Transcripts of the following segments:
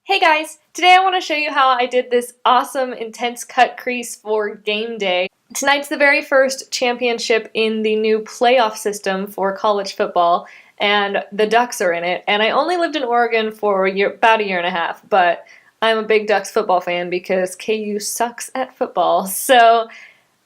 Hey guys! Today I want to show you how I did this awesome intense cut crease for game day. Tonight's the very first championship in the new playoff system for college football, and the Ducks are in it. And I only lived in Oregon for about a year and a half, but I'm a big Ducks football fan because KU sucks at football. So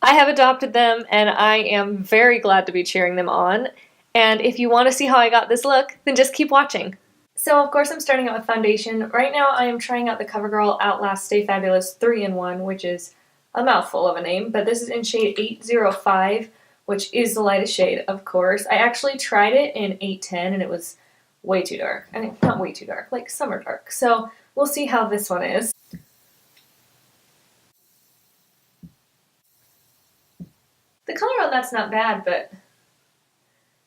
I have adopted them, and I am very glad to be cheering them on. And if you want to see how I got this look, then just keep watching. So of course I'm starting out with foundation. Right now I am trying out the Covergirl Outlast Stay Fabulous 3-in-1, which is a mouthful of a name, but this is in shade 805, which is the lightest shade, of course. I actually tried it in 810 and it was way too dark. I mean, not way too dark, like summer dark. So we'll see how this one is. The color on that's not bad, but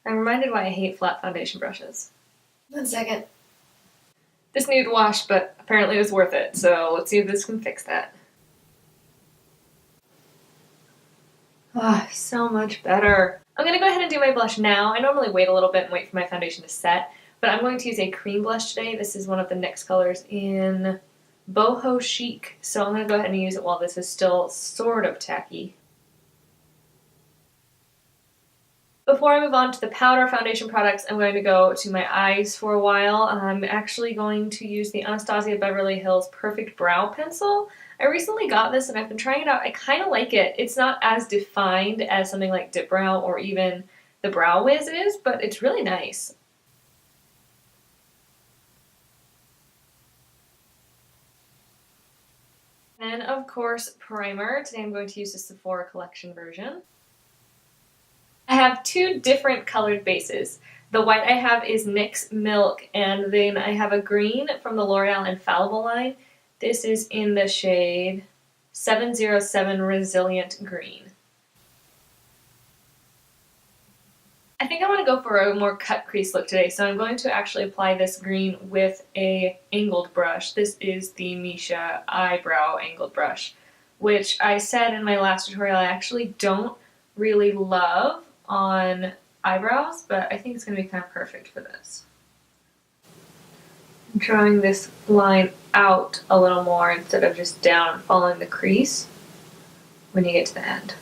I'm reminded why I hate flat foundation brushes. 1 second. This needed wash, but apparently it was worth it, so let's see if this can fix that. Ah, so much better. I'm going to go ahead and do my blush now. I normally wait a little bit and wait for my foundation to set, but I'm going to use a cream blush today. This is one of the NYX colors in Boho Chic, so I'm going to go ahead and use it while this is still sort of tacky. Before I move on to the powder foundation products, I'm going to go to my eyes for a while. I'm actually going to use the Anastasia Beverly Hills Perfect Brow Pencil. I recently got this and I've been trying it out. I kind of like it. It's not as defined as something like Dip Brow or even the Brow Wiz is, but it's really nice. And of course, primer. Today I'm going to use the Sephora Collection version. I have two different colored bases. The white I have is NYX Milk, and then I have a green from the L'Oreal Infallible line. This is in the shade 707 Resilient Green. I think I want to go for a more cut crease look today, so I'm going to actually apply this green with a angled brush. This is the Misha Eyebrow Angled Brush, which I said in my last tutorial I actually don't really love on eyebrows, but I think it's going to be kind of perfect for this. I'm drawing this line out a little more instead of just down and following the crease when you get to the end.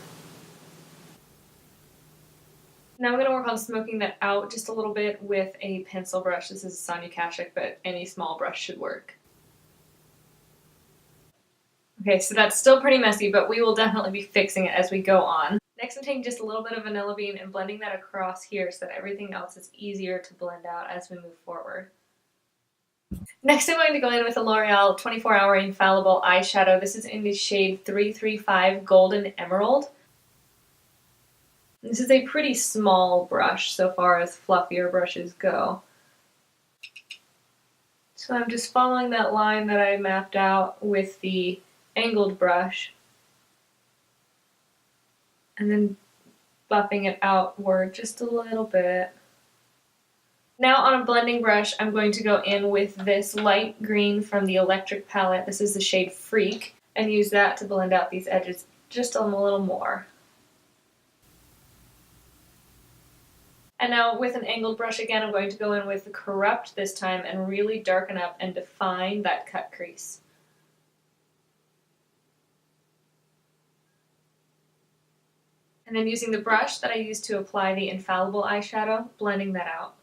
Now I'm going to work on smoking that out just a little bit with a pencil brush. This is a Sonia Kashuk, but any small brush should work. Okay, so that's still pretty messy, but we will definitely be fixing it as we go on. Next, I'm taking just a little bit of Vanilla Bean and blending that across here so that everything else is easier to blend out as we move forward. Next, I'm going to go in with a L'Oreal 24-Hour Infallible eyeshadow. This is in the shade 335 Golden Emerald. This is a pretty small brush so far as fluffier brushes go. So I'm just following that line that I mapped out with the angled brush, and then buffing it outward just a little bit. Now on a blending brush, I'm going to go in with this light green from the Electric palette. This is the shade Freak, and use that to blend out these edges just a little more. And now with an angled brush again, I'm going to go in with the Corrupt this time and really darken up and define that cut crease. And then using the brush that I used to apply the Infallible eyeshadow, blending that out.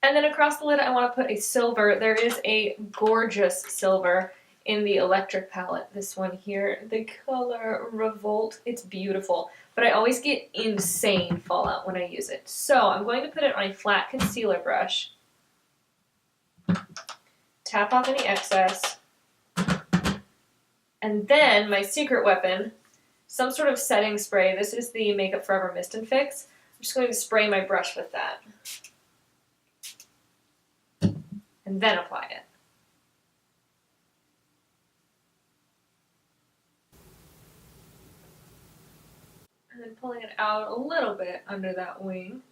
And then across the lid I want to put a silver. There is a gorgeous silver in the Electric palette. This one here, the color Revolt. It's beautiful, but I always get insane fallout when I use it. So I'm going to put it on a flat concealer brush, tap off any excess, and then my secret weapon, some sort of setting spray. This is the Makeup Forever Mist and Fix. I'm just going to spray my brush with that. And then apply it. And then pulling it out a little bit under that wing.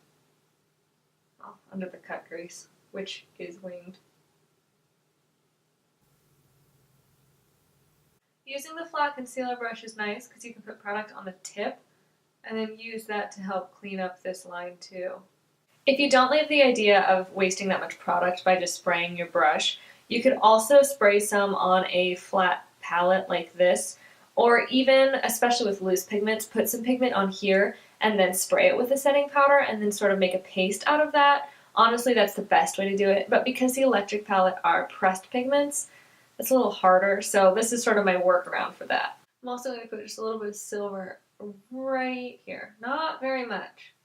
Well, under the cut crease, which is winged. Using the flat concealer brush is nice because you can put product on the tip and then use that to help clean up this line too. If you don't like the idea of wasting that much product by just spraying your brush, you could also spray some on a flat palette like this, or even, especially with loose pigments, put some pigment on here and then spray it with a setting powder and then sort of make a paste out of that. Honestly, that's the best way to do it, but because the electric palette are pressed pigments, it's a little harder, so this is sort of my workaround for that. I'm also going to put just a little bit of silver right here. Not very much.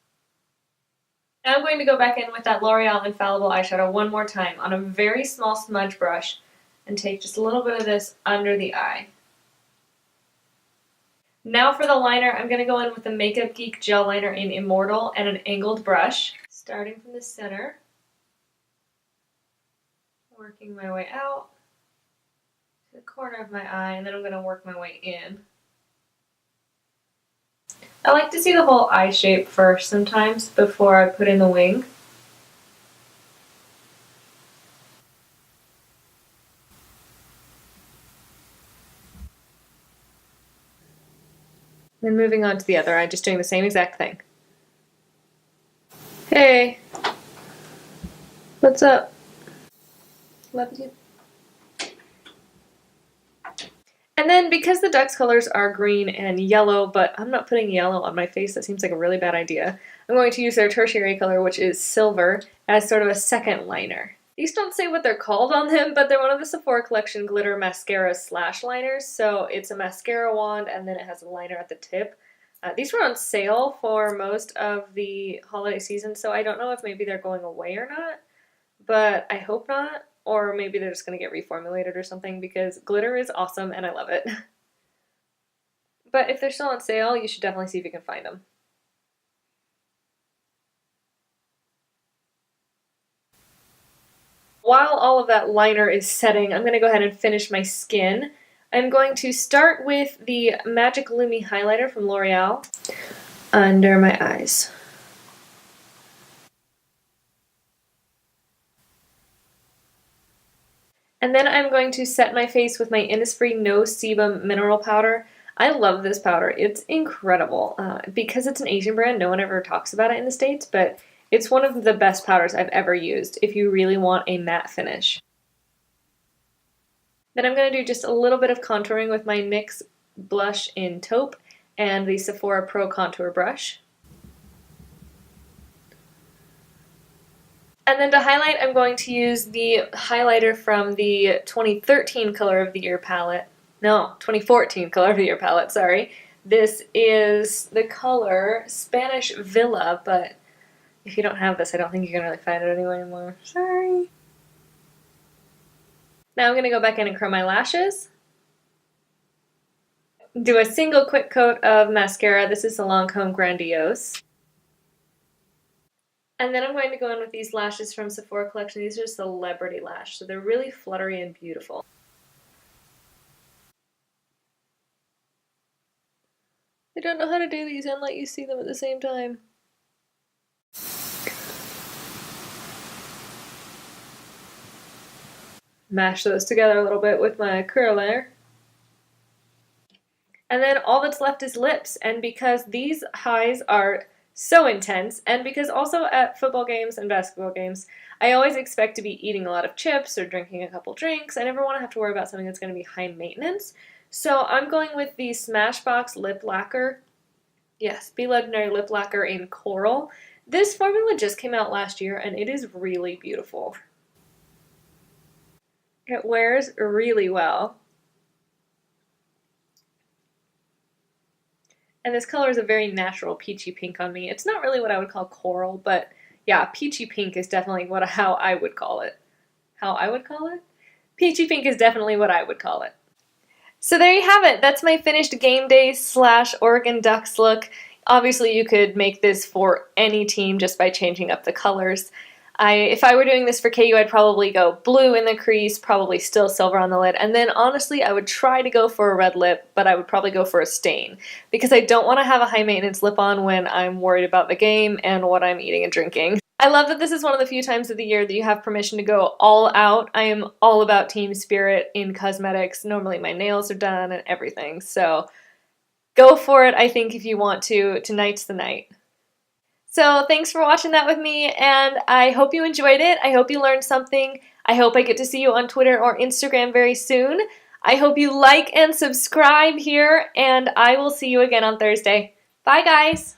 Now I'm going to go back in with that L'Oreal Infallible eyeshadow one more time on a very small smudge brush and take just a little bit of this under the eye. Now for the liner, I'm going to go in with the Makeup Geek gel liner in Immortal and an angled brush, starting from the center, working my way out to the corner of my eye, and then I'm going to work my way in. I like to see the whole eye shape first sometimes before I put in the wing. Then moving on to the other eye, just doing the same exact thing. Hey, what's up? Love you. And then because the Duck's colors are green and yellow, but I'm not putting yellow on my face, that seems like a really bad idea, I'm going to use their tertiary color, which is silver, as sort of a second liner. These don't say what they're called on them, but they're one of the Sephora Collection glitter mascara slash liners, so it's a mascara wand and then it has a liner at the tip. These were on sale for most of the holiday season, so I don't know if maybe they're going away or not, but I hope not. Or maybe they're just going to get reformulated or something, because glitter is awesome and I love it. But if they're still on sale, you should definitely see if you can find them. While all of that liner is setting, I'm going to go ahead and finish my skin. I'm going to start with the Magic Lumi highlighter from L'Oreal under my eyes. And then I'm going to set my face with my Innisfree No Sebum mineral powder. I love this powder. It's incredible. Because it's an Asian brand, no one ever talks about it in the States, but it's one of the best powders I've ever used if you really want a matte finish. Then I'm going to do just a little bit of contouring with my NYX blush in Taupe and the Sephora Pro Contour brush. And then to highlight, I'm going to use the highlighter from the 2013 Color of the Year palette. No, 2014 Color of the Year palette, sorry. This is the color Spanish Villa, but if you don't have this, I don't think you can really find it anywhere anymore. Sorry. Now I'm going to go back in and curl my lashes. Do a single quick coat of mascara. This is the Lancome Grandiose. And then I'm going to go in with these lashes from Sephora Collection. These are Celebrity Lash, so they're really fluttery and beautiful. I don't know how to do these and let you see them at the same time. Mash those together a little bit with my curler. And then all that's left is lips, and because these highs are so intense, and because also at football games and basketball games, I always expect to be eating a lot of chips or drinking a couple drinks. I never want to have to worry about something that's going to be high maintenance. So I'm going with the Smashbox Lip Lacquer. Yes, Be Legendary Lip Lacquer in Coral. This formula just came out last year, and it is really beautiful. It wears really well. And this color is a very natural peachy pink on me. It's not really what I would call coral, but yeah, peachy pink is definitely how I would call it. How I would call it? Peachy pink is definitely what I would call it. So there you have it. That's my finished game day / Oregon Ducks look. Obviously you could make this for any team just by changing up the colors. If I were doing this for KU, I'd probably go blue in the crease, probably still silver on the lid, and then honestly I would try to go for a red lip, but I would probably go for a stain, because I don't want to have a high maintenance lip on when I'm worried about the game and what I'm eating and drinking. I love that this is one of the few times of the year that you have permission to go all out. I am all about team spirit in cosmetics. Normally my nails are done and everything, so go for it, I think, if you want to. Tonight's the night. So thanks for watching that with me, and I hope you enjoyed it. I hope you learned something. I hope I get to see you on Twitter or Instagram very soon. I hope you like and subscribe here, and I will see you again on Thursday. Bye, guys!